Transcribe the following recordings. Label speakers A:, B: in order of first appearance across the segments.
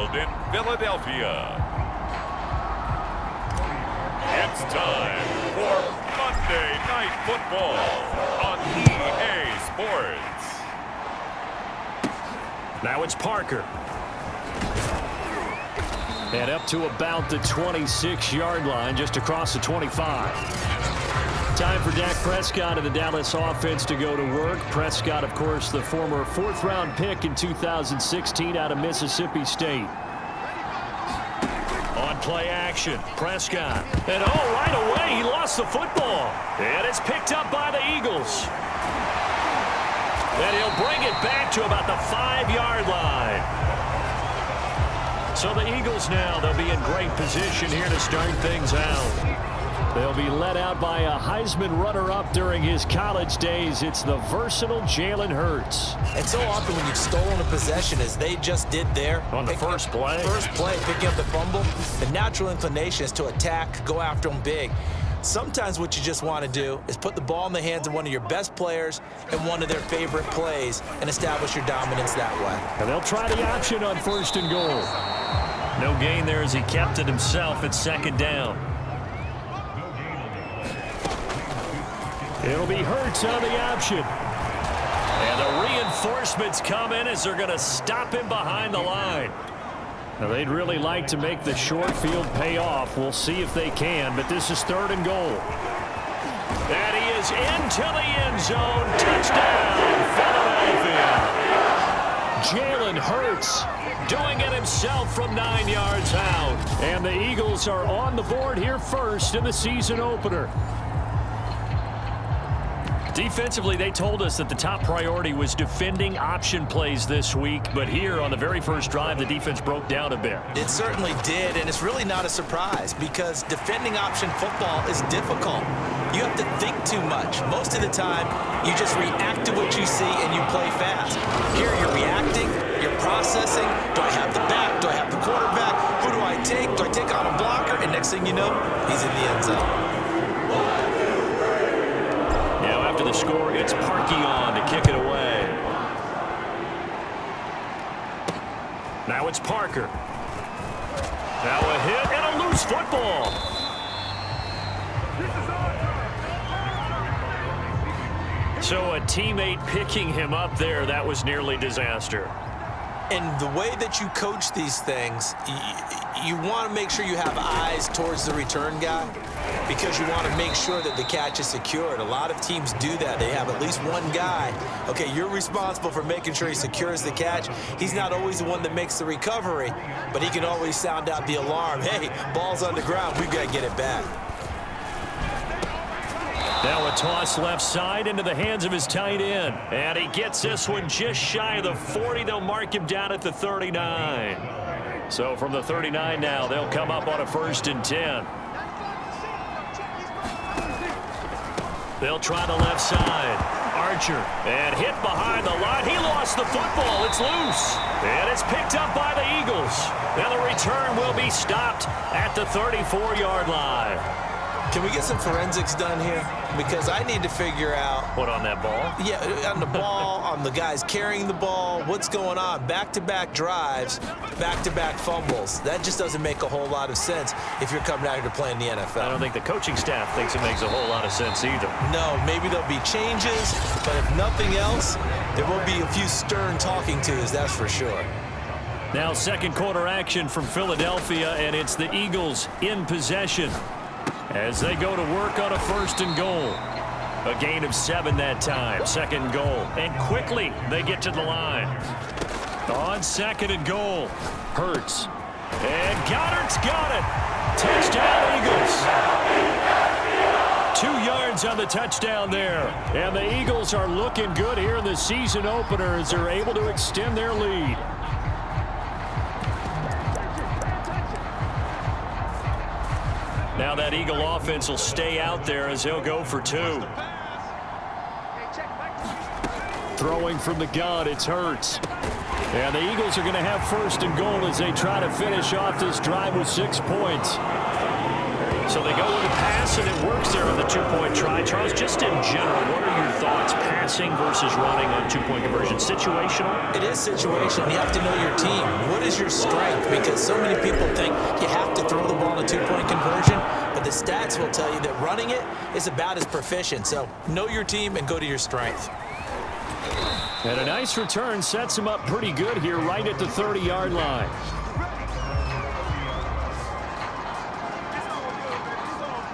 A: field in Philadelphia. It's time for Monday Night Football on EA Sports.
B: Now it's Parker. And up to about the 26-yard line, just across the 25. Time for Dak Prescott and the Dallas offense to go to work. Prescott, of course, the former fourth-round pick in 2016 out of Mississippi State. On play action, Prescott. And right away, he lost the football. And it's picked up by the Eagles. And he'll bring it back to about the 5-yard line. So the Eagles now, they'll be in great position here to start things out. They'll be led out by a Heisman runner-up during his college days. It's the versatile Jalen Hurts.
C: And so often when you've stolen a possession, as they just did there.
B: On the first play,
C: picking up the fumble, the natural inclination is to attack, go after them big. Sometimes what you just want to do is put the ball in the hands of one of your best players and one of their favorite plays and establish your dominance that way.
B: And they'll try the option on 1st and goal. No gain there as he kept it himself at 2nd down. It'll be Hurts on the option. And the reinforcements come in as they're going to stop him behind the line. Now, they'd really like to make the short field pay off. We'll see if they can, but this is 3rd and goal. And he is into the end zone. Touchdown, Philadelphia. Jalen Hurts doing it himself from 9 yards out. And the Eagles are on the board here first in the season opener. Defensively, they told us that the top priority was defending option plays this week, but here on the very first drive, the defense broke down a bit.
C: It certainly did, and it's really not a surprise because defending option football is difficult. You have to think too much. Most of the time, you just react to what you see and you play fast. Here, you're reacting, you're processing. Do I have the back? Do I have the quarterback? Who do I take? Do I take on a blocker? And next thing you know, he's in the end zone.
B: After the score, it's Parkey on to kick it away. Now it's Parker. Now a hit and a loose football. So a teammate picking him up there, that was nearly disaster.
C: And the way that you coach these things, you want to make sure you have eyes towards the return guy because you want to make sure that the catch is secured. A lot of teams do that. They have at least one guy. Okay, you're responsible for making sure he secures the catch. He's not always the one that makes the recovery, but he can always sound out the alarm. Hey, ball's on the ground. We've got to get it back.
B: Now a toss left side into the hands of his tight end. And he gets this one just shy of the 40. They'll mark him down at the 39. So from the 39 now, they'll come up on a 1st and 10. They'll try the left side. Archer. And hit behind the line. He lost the football. It's loose. And it's picked up by the Eagles. Now the return will be stopped at the 34-yard line.
C: Can we get some forensics done here? Because I need to figure out...
B: What, on that ball?
C: Yeah, on the ball, on the guys carrying the ball. What's going on? Back-to-back drives, back-to-back fumbles. That just doesn't make a whole lot of sense if you're coming out here to play in the NFL.
B: I don't think the coaching staff thinks it makes a whole lot of sense either.
C: No, maybe there'll be changes, but if nothing else, there will be a few stern talking tos, that's for sure.
B: Now second quarter action from Philadelphia, and it's the Eagles in possession as they go to work on a 1st and goal. A gain of 7 that time. 2nd goal. And quickly they get to the line. On 2nd and goal. Hurts. And Goddard's got it. Touchdown Eagles. 2 yards on the touchdown there. And the Eagles are looking good here in the season opener as they're able to extend their lead. Now that Eagle offense will stay out there as they'll go for 2. Throwing from the gun, it's Hurts. And the Eagles are going to have 1st and goal as they try to finish off this drive with 6 points. So they go with a pass, and it works there on the two-point try. Charles, just in general, what are your thoughts, passing versus running on two-point conversion? Situational?
C: It is situational. You have to know your team. What is your strength? Because so many people think you have to throw the ball in a two-point conversion, but the stats will tell you that running it is about as proficient. So know your team and go to your strength.
B: And a nice return sets him up pretty good here right at the 30-yard line.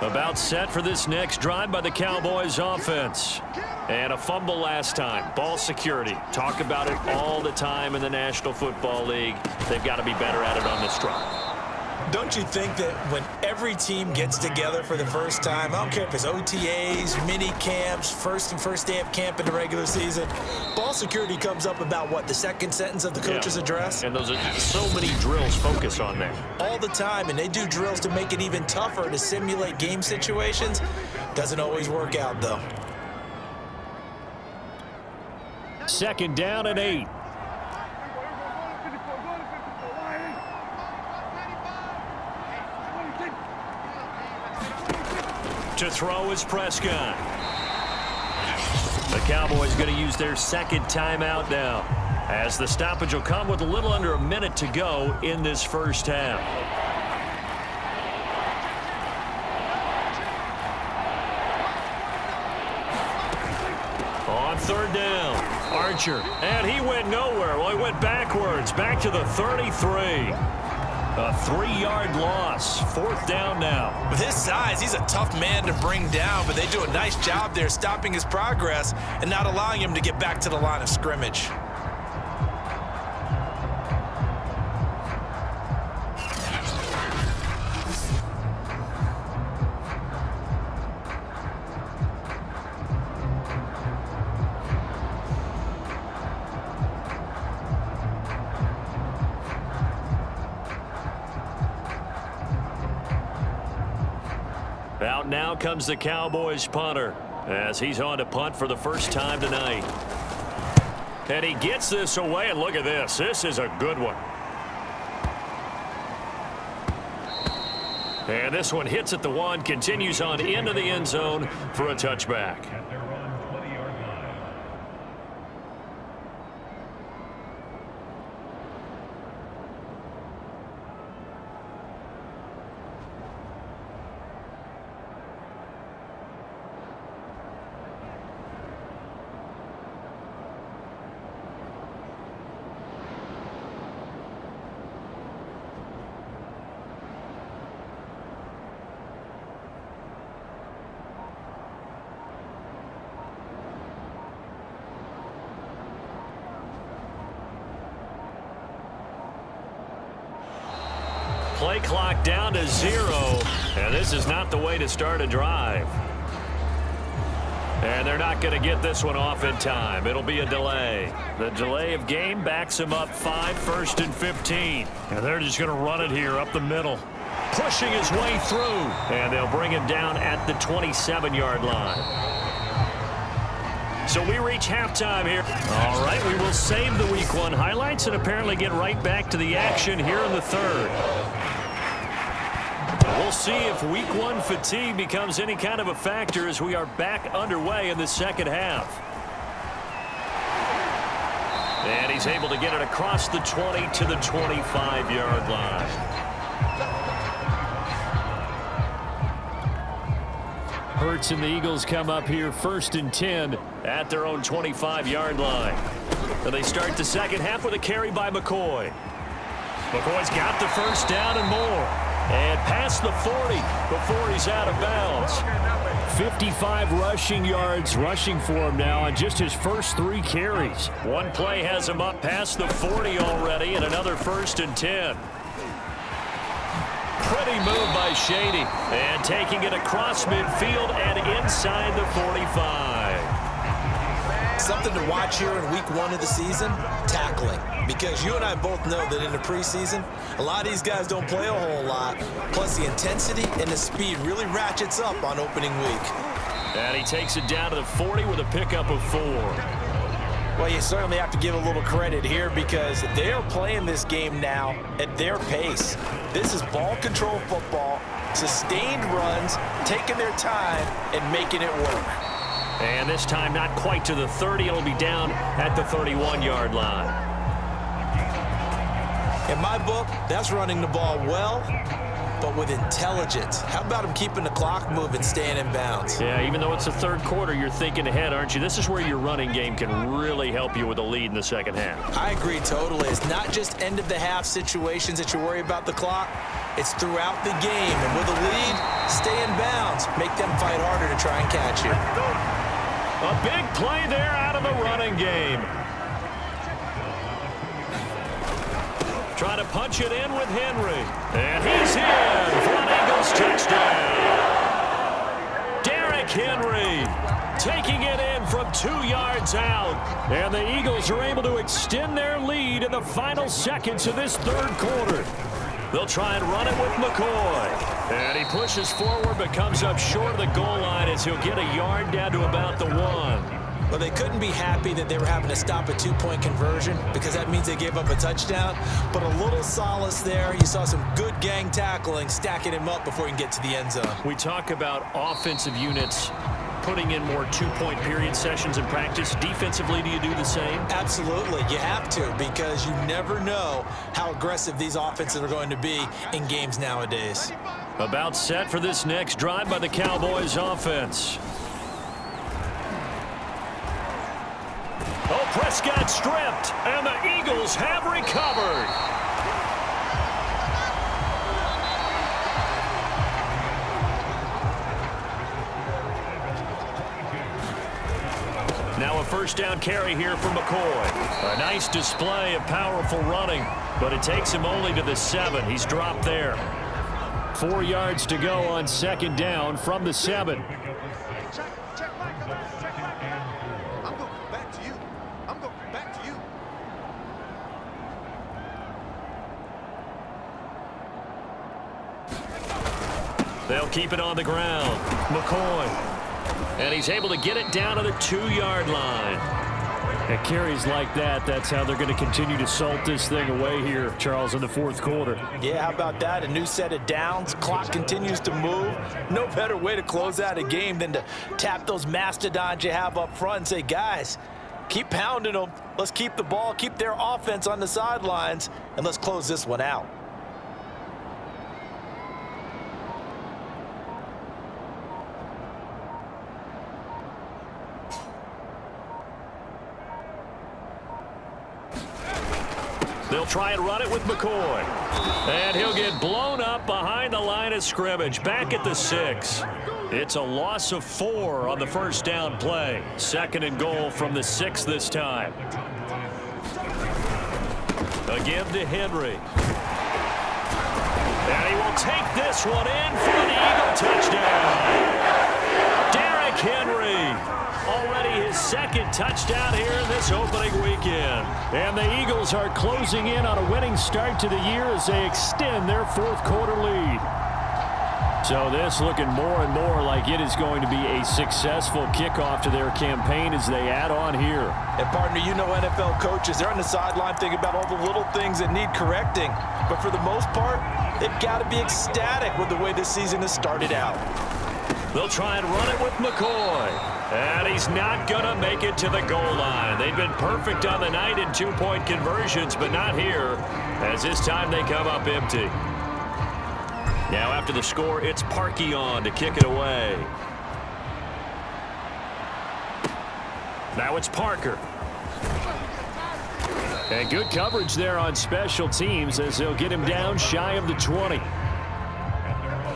B: About set for this next drive by the Cowboys offense. And a fumble last time. Ball security. Talk about it all the time in the National Football League. They've got to be better at it on this drive.
C: Don't you think that when every team gets together for the first time, I don't care if it's OTAs, mini camps, first day of camp in the regular season, ball security comes up about what, the second sentence of the coach's address?
B: And those are so many drills focus on that.
C: All the time, and they do drills to make it even tougher to simulate game situations. Doesn't always work out, though.
B: Second down and 8. To throw is Prescott. The Cowboys going to use their second timeout now, as the stoppage will come with a little under a minute to go in this first half. On third down, Archer, and he went nowhere. Well, he went backwards, back to the 33. A 3-yard loss. Fourth down now.
C: With his size, he's a tough man to bring down, but they do a nice job there stopping his progress and not allowing him to get back to the line of scrimmage.
B: Out now comes the Cowboys punter as he's on to punt for the first time tonight. And he gets this away, and look at this. This is a good one. And this one hits at the 1, continues on into the end zone for a touchback. Play clock down to 0, and this is not the way to start a drive. And they're not going to get this one off in time. It'll be a delay. The delay of game backs him up 5, 1st and 15. And they're just going to run it here up the middle. Pushing his way through. And they'll bring him down at the 27-yard line. So we reach halftime here. All right, we will save the Week 1 highlights and apparently get right back to the action here in the third. We'll see if Week 1 fatigue becomes any kind of a factor as we are back underway in the second half. And he's able to get it across the 20 to the 25-yard line. Hurts and the Eagles come up here 1st and 10 at their own 25-yard line. And they start the second half with a carry by McCoy. McCoy's got the first down and more. And past the 40 before he's out of bounds. 55 rushing yards rushing for him now on just his first 3 carries. One play has him up past the 40 already, and another 1st and 10. Pretty move by Shady. And taking it across midfield and inside the 45.
C: Something to watch here in Week 1 of the season, tackling. Because you and I both know that in the preseason, a lot of these guys don't play a whole lot. Plus, the intensity and the speed really ratchets up on opening week.
B: And he takes it down to the 40 with a pickup of 4.
C: Well, you certainly have to give a little credit here because they are playing this game now at their pace. This is ball control football, sustained runs, taking their time, and making it work.
B: And this time not quite to the 30. It'll be down at the 31-yard line.
C: In my book, that's running the ball well, but with intelligence. How about him keeping the clock moving, staying in bounds?
B: Yeah, even though it's the third quarter, you're thinking ahead, aren't you? This is where your running game can really help you with a lead in the second half.
C: I agree totally. It's not just end-of-the-half situations that you worry about the clock. It's throughout the game. And with a lead, stay in bounds. Make them fight harder to try and catch you.
B: A big play there out of the running game. Trying to punch it in with Henry. And he's in for an Eagles touchdown. Derrick Henry taking it in from 2 yards out. And the Eagles are able to extend their lead in the final seconds of this third quarter. They'll try and run it with McCoy. And he pushes forward but comes up short of the goal line as he'll get a yard down to about the 1.
C: Well, they couldn't be happy that they were having to stop a 2-point conversion because that means they gave up a touchdown. But a little solace there. You saw some good gang tackling, stacking him up before he can get to the end zone.
B: We talk about offensive units putting in more 2-point period sessions in practice. Defensively, do you do the same?
C: Absolutely. You have to because you never know how aggressive these offenses are going to be in games nowadays.
B: About set for this next drive by the Cowboys offense. Oh, Prescott stripped, and the Eagles have recovered. Now a first down carry here for McCoy. A nice display of powerful running, but it takes him only to the 7. He's dropped there. 4 yards to go on second down from the 7. They'll keep it on the ground. McCoy. And he's able to get it down to the 2-yard line. At carries like that, that's how they're going to continue to salt this thing away here, Charles, in the fourth quarter.
C: Yeah, how about that? A new set of downs. Clock continues to move. No better way to close out a game than to tap those mastodons you have up front and say, guys, keep pounding them. Let's keep the ball, keep their offense on the sidelines, and let's close this one out.
B: They'll try and run it with McCoy. And he'll get blown up behind the line of scrimmage. Back at the 6. It's a loss of 4 on the first down play. Second and goal from the 6 this time. A give to Henry. And he will take this one in for the Eagle touchdown. Derrick Henry. Already his second touchdown here in this opening weekend. And the Eagles are closing in on a winning start to the year as they extend their fourth quarter lead. So this looking more and more like it is going to be a successful kickoff to their campaign as they add on here.
C: And partner, you know NFL coaches, they're on the sideline thinking about all the little things that need correcting. But for the most part, they've got to be ecstatic with the way this season has started out.
B: They'll try and run it with McCoy. And he's not going to make it to the goal line. They've been perfect on the night in 2-point conversions, but not here, as this time they come up empty. Now after the score, it's Parkey on to kick it away. Now it's Parker. And good coverage there on special teams as they'll get him down shy of the 20.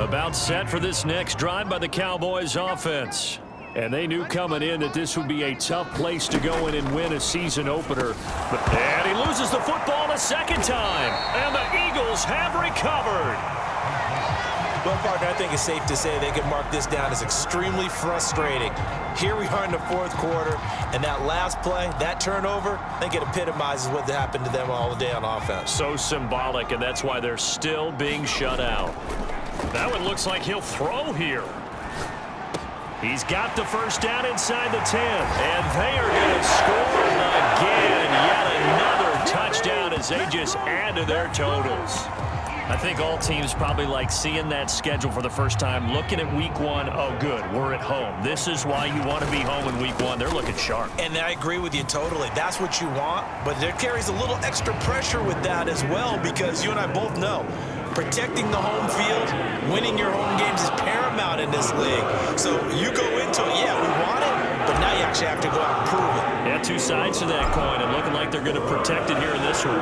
B: About set for this next drive by the Cowboys offense. And they knew coming in that this would be a tough place to go in and win a season opener. And he loses the football a second time. And the Eagles have recovered.
C: Well, partner, I think it's safe to say they can mark this down as extremely frustrating. Here we are in the fourth quarter, and that last play, that turnover, I think it epitomizes what happened to them all day on offense.
B: So symbolic, and that's why they're still being shut out. That one looks like he'll throw here. He's got the first down inside the 10, and they are going to score again. Yet another touchdown as they just add to their totals. I think all teams probably like seeing that schedule for the first time, looking at week one. Oh, good, we're at home. This is why you want to be home in week one. They're looking sharp.
C: And I agree with you totally. That's what you want, but there carries a little extra pressure with that as well, because you and I both know protecting the home field, winning your home games is paramount in this league. So you go into it, yeah, we want it, but now you actually have to go out and prove it.
B: Yeah, two sides to that coin, and looking like they're going to protect it here in this one.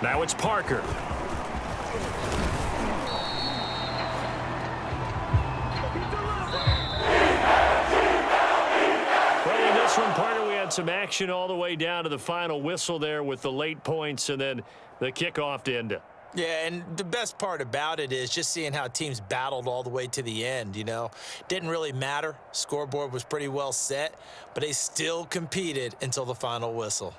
B: Now it's Parker. Well, in this one, Parker, we had some action all the way down to the final whistle there with the late points and then the kickoff to end it.
C: Yeah, and the best part about it is just seeing how teams battled all the way to the end, you know. Didn't really matter. Scoreboard was pretty well set, but they still competed until the final whistle.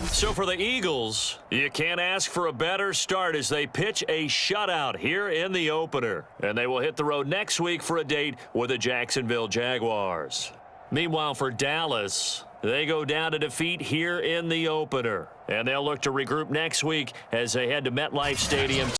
B: So for the Eagles, you can't ask for a better start as they pitch a shutout here in the opener. And they will hit the road next week for a date with the Jacksonville Jaguars. Meanwhile, for Dallas, they go down to defeat here in the opener. And they'll look to regroup next week as they head to MetLife Stadium.